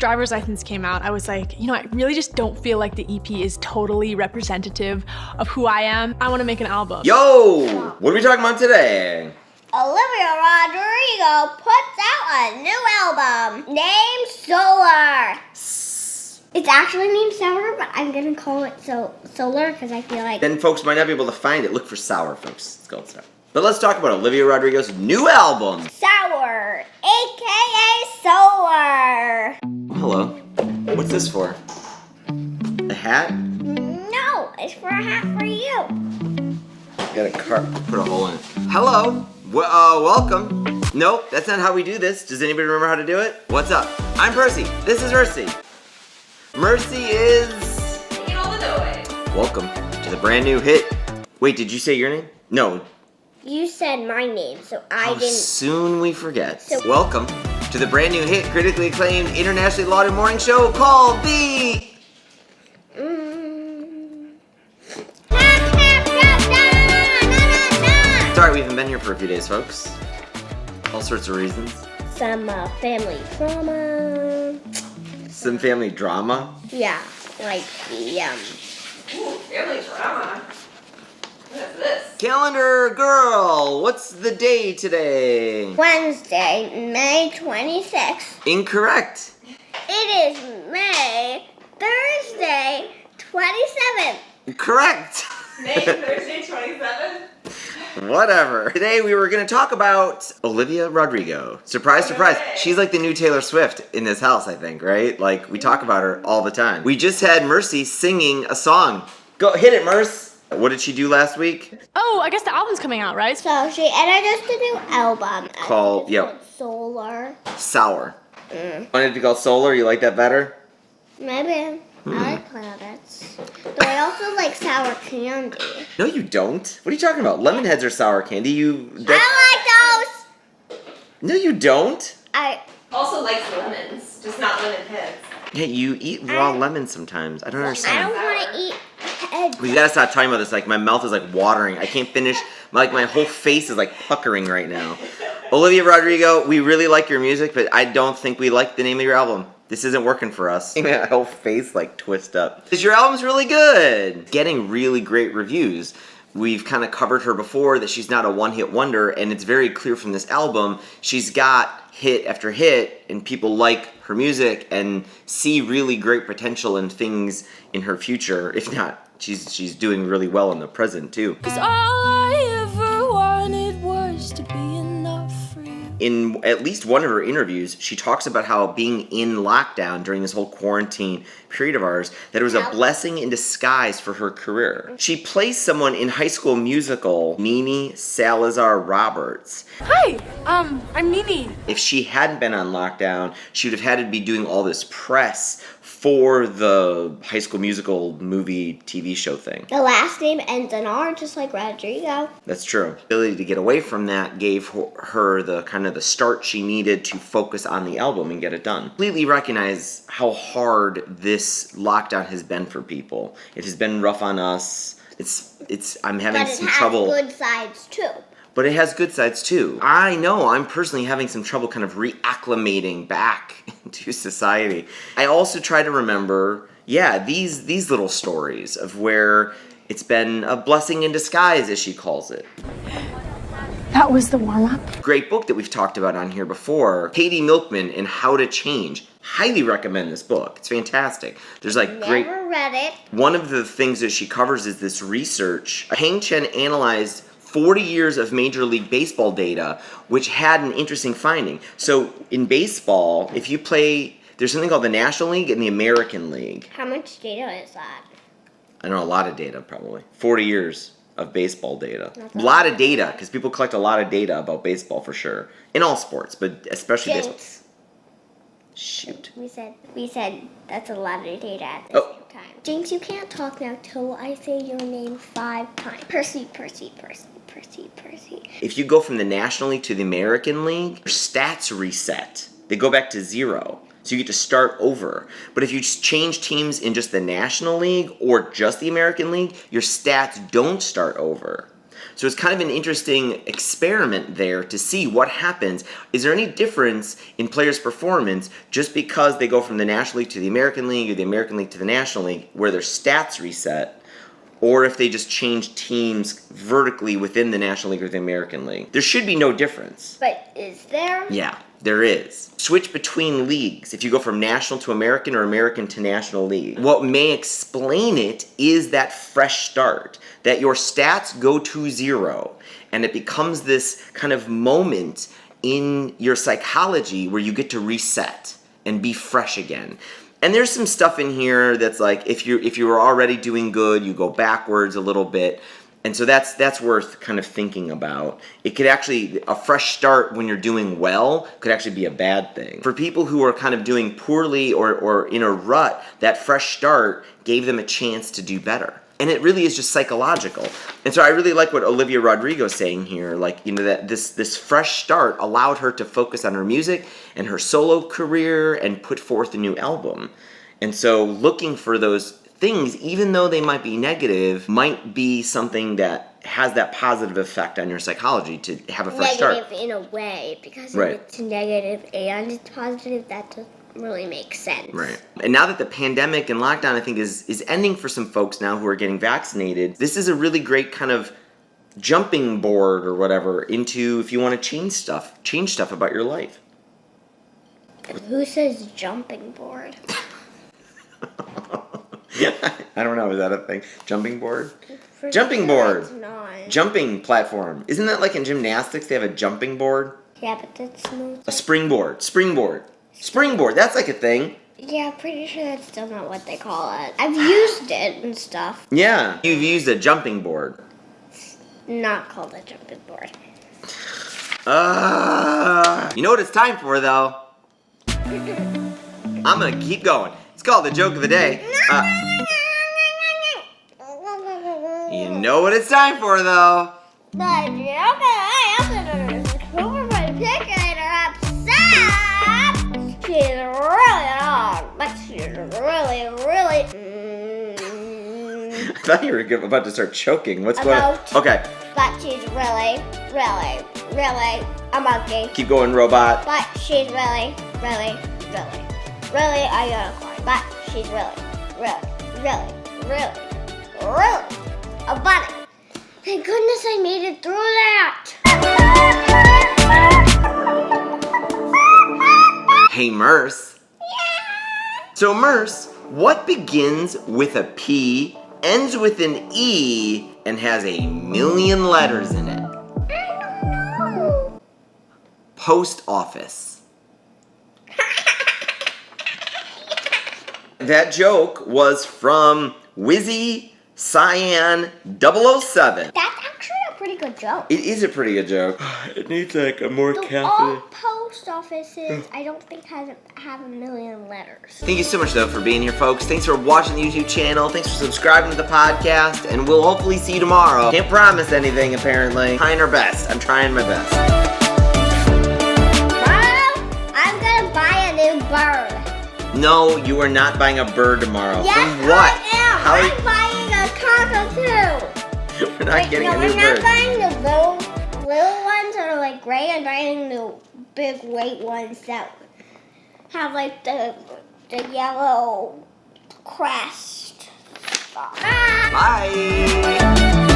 Driver's License came out, I was like, I really just don't feel like the EP is totally representative of who I am. I want to make an album. Yo! What are we talking about today? Olivia Rodrigo puts out a new album named Solar. It's actually named Sour, but I'm gonna call it Solar because I feel like... Then folks might not be able to find it. Look for Sour, folks. It's called Sour. But let's talk about Olivia Rodrigo's new album. Sour, aka Solar. Hello. What's this for? A hat? No, it's for a hat for you. Got a cart. Put a hole in it. Hello. Welcome. Nope, that's not how we do this. Does anybody remember how to do it? What's up? I'm Percy. This is Mercy. Mercy is... Making all the noise. Welcome to the brand new hit. Wait, did you say your name? No. You said my name, so I didn't... Soon we forget. Welcome to the brand new hit, critically acclaimed, internationally lauded morning show called the... Sorry, we haven't been here for a few days, folks. All sorts of reasons. Some family drama. Some family drama. Yeah, like the Ooh, family drama. What is this? Calendar girl, what's the day today? Wednesday, May 26th. Incorrect. It is May Thursday 27th. Correct. May Thursday 27th? Whatever. Today we were going to talk about Olivia Rodrigo. Surprise, surprise. She's like the new Taylor Swift in this house, I think, right? Like, we talk about her all the time. We just had Mercy singing a song. Go, hit it, Merce. What did she do last week? Oh, I guess the album's coming out, right? So she introduced a new album. Called Solar. Sour. Want it to be called Solar? You like that better? Maybe. I like planets. But I also like sour candy. No, you don't. What are you talking about? Lemon heads are sour candy. I like those! No, you don't. I Also likes lemons, just not lemon heads. Yeah, you eat raw lemons sometimes. I don't understand. don't want to eat heads. We gotta stop talking about this. Like, my mouth is like watering. I can't finish. Like, my whole face is like puckering right now. Olivia Rodrigo, we really like your music, but I don't think we like the name of your album. This isn't working for us. My whole face like twist up. Because your album's really good. Getting really great reviews. We've kind of covered her before that she's not a one-hit wonder, and it's very clear from this album she's got hit after hit, and people like her music and see really great potential in things in her future. If not, she's doing really well in the present too. 'Cause all I ever wanted was to be enough for you. In at least one of her interviews, she talks about how being in lockdown during this whole quarantine period of ours, that it was a blessing in disguise for her career. She plays someone in High School Musical, Nene Salazar Roberts. Hi, I'm Nene. If she hadn't been on lockdown, she would have had to be doing all this press for the High School Musical movie TV show thing. The last name ends in R, just like Rodrigo. That's true. The ability to get away from that gave her the kind of the start she needed to focus on the album and get it done. Completely recognize how hard this lockdown has been for people. It has been rough on us. I'm having some trouble. But it has good sides too. But it has good sides too. I know I'm personally having some trouble kind of reacclimating back into society. I also try to remember, these little stories of where it's been a blessing in disguise, as she calls it. That was the warm-up. Great book that we've talked about on here before, Katie Milkman and How to Change. Highly recommend this book. It's fantastic. There's Never read it. One of the things that she covers is this research. Hang Chen analyzed 40 years of Major League Baseball data, which had an interesting finding. So in baseball, if you play, there's something called the National League and the American League. How much data is that? I don't know, a lot of data probably. 40 years of baseball data. A lot of data, because people collect a lot of data about baseball for sure. In all sports, but especially baseball. Shoot. We said that's a lot of data at the same time. James, you can't talk now till I say your name 5 times. Percy. If you go from the National League to the American League, your stats reset. They go back to 0. So you get to start over. But if you change teams in just the National League or just the American League, your stats don't start over. So it's kind of an interesting experiment there to see what happens. Is there any difference in players' performance just because they go from the National League to the American League or the American League to the National League where their stats reset? Or if they just change teams vertically within the National League or the American League. There should be no difference. But is there? Yeah, there is. Switch between leagues. If you go from National to American or American to National League. What may explain it is that fresh start. That your stats go to 0. And it becomes this kind of moment in your psychology where you get to reset and be fresh again. And there's some stuff in here that's like if you were already doing good, you go backwards a little bit. And so that's worth kind of thinking about. It could actually, a fresh start when you're doing well could actually be a bad thing. For people who are kind of doing poorly or in a rut, that fresh start gave them a chance to do better. And it really is just psychological. And so I really like what Olivia Rodrigo is saying here. Like, you know, that this fresh start allowed her to focus on her music and her solo career and put forth a new album. And so looking for those things, even though they might be negative, might be something that has that positive effect on your psychology to have a fresh start. Negative in a way, because Right. if it's negative and it's positive, that doesn't really make sense. Right. And now that the pandemic and lockdown, I think, is ending for some folks now who are getting vaccinated, this is a really great kind of jumping board or whatever into if you want to change stuff about your life. Who says jumping board? I don't know, is that a thing? Jumping board? For Jumping sure board. It's not. Jumping platform. Isn't that like in gymnastics they have a jumping board? Yeah, but that's not. A springboard. Springboard, that's like a thing. Yeah, pretty sure that's still not what they call it. I've used it and stuff. Yeah, you've used a jumping board. Not called a jumping board. You know what it's time for, though? I'm gonna keep going. It's called the joke of the day. You know what it's time for, though. The joke of the day is over my ticket are upset. She's really on, but she's really. I thought you were about to start choking. What's going on? Okay, But she's really a monkey. keep going, robot. But she's really a unicorn. But she's really a bunny. Thank goodness I made it through that. Hey, Merce. So, Merce, what begins with a P, ends with an E, and has 1,000,000 letters in it? Post office. That joke was from Wizzy Cyan 007. That's actually a pretty good joke. It is a pretty good joke. It needs like a more All post offices, I don't think have 1,000,000 letters. Thank you so much, though, for being here, folks. Thanks for watching the YouTube channel. Thanks for subscribing to the podcast. And we'll hopefully see you tomorrow. Can't promise anything, apparently. Trying our best. I'm trying my best. Tomorrow, I'm gonna buy a new bird. No, you are not buying a bird tomorrow. Yes, From what? I am. How are I'm buying a cockatoo. We're not getting no, a new I'm bird. not buying the little ones that are like gray. I'm buying the big white ones that have like the yellow crest. Bye.